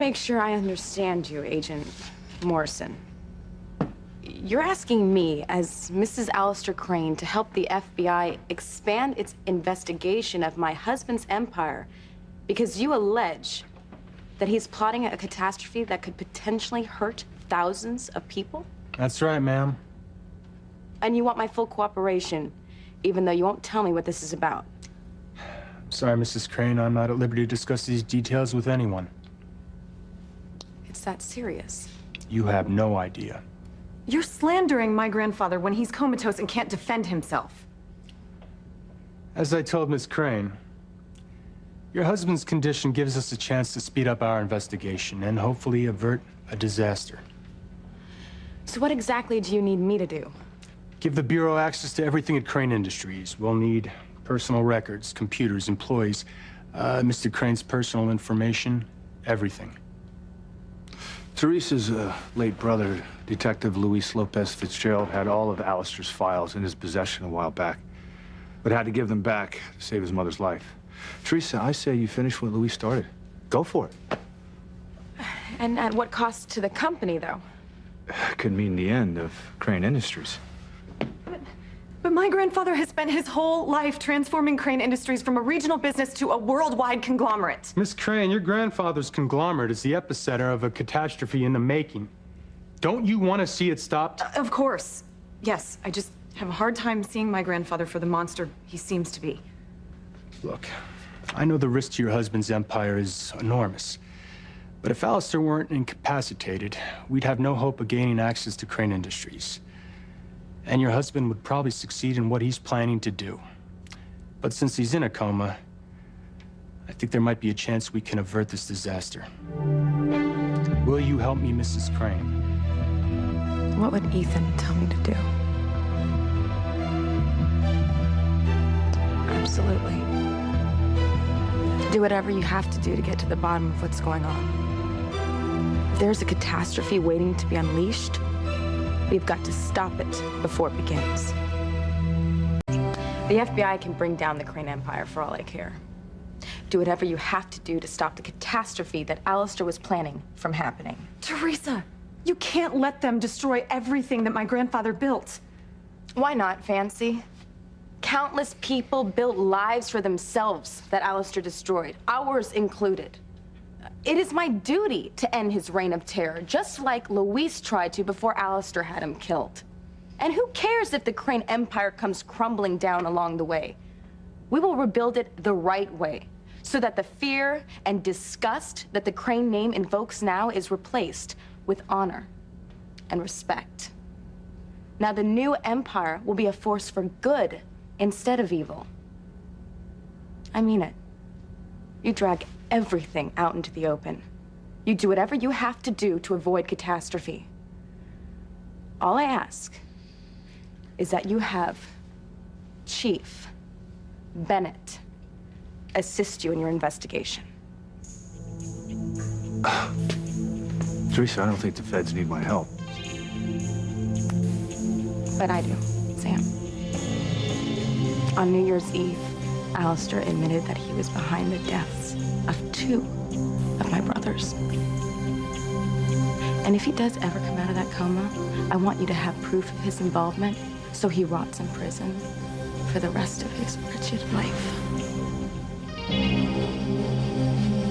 Make sure I understand you, Agent Morrison. You're asking me, as Mrs. Alistair Crane, to help the FBI expand its investigation of my husband's empire because you allege that he's plotting a catastrophe that could potentially hurt thousands of people? That's right, ma'am. And you want my full cooperation, even though you won't tell me what this is about. Sorry, Mrs. Crane, I'm not at liberty to discuss these details with anyone. It's that serious. You have no idea. You're slandering my grandfather when he's comatose and can't defend himself. As I told Miss Crane, your husband's condition gives us a chance to speed up our investigation and hopefully avert a disaster. So what exactly do you need me to do? Give the Bureau access to everything at Crane Industries. We'll need personal records, computers, employees, Mr. Crane's personal information, everything. Theresa's late brother, Detective Luis Lopez Fitzgerald, had all of Alistair's files in his possession a while back, but had to give them back to save his mother's life. Theresa, I say you finish what Luis started. Go for it. And at what cost to the company, though? Could mean the end of Crane Industries. But my grandfather has spent his whole life transforming Crane Industries from a regional business to a worldwide conglomerate. Miss Crane, your grandfather's conglomerate is the epicenter of a catastrophe in the making. Don't you want to see it stopped? Of course. Yes, I just have a hard time seeing my grandfather for the monster he seems to be. Look, I know the risk to your husband's empire is enormous. But if Alistair weren't incapacitated, we'd have no hope of gaining access to Crane Industries. And your husband would probably succeed in what he's planning to do. But since he's in a coma, I think there might be a chance we can avert this disaster. Will you help me, Mrs. Crane? What would Ethan tell me to do? Absolutely. Do whatever you have to do to get to the bottom of what's going on. If there's a catastrophe waiting to be unleashed, we've got to stop it before it begins. The FBI can bring down the Crane Empire for all I care. Do whatever you have to do to stop the catastrophe that Alistair was planning from happening. Theresa, you can't let them destroy everything that my grandfather built. Why not, Fancy? Countless people built lives for themselves that Alistair destroyed, ours included. It is my duty to end his reign of terror, just like Luis tried to before Alistair had him killed. And who cares if the Crane Empire comes crumbling down along the way? We will rebuild it the right way, so that the fear and disgust that the Crane name invokes now is replaced with honor and respect. Now the new empire will be a force for good instead of evil. I mean it. You drag everything out into the open. You do whatever you have to do to avoid catastrophe. All I ask is that you have Chief Bennett assist you in your investigation. Theresa, I don't think the feds need my help. But I do, Sam. On New Year's Eve, Alistair admitted that he was behind the deaths of 2 of my brothers. And if he does ever come out of that coma, I want you to have proof of his involvement so he rots in prison for the rest of his wretched life.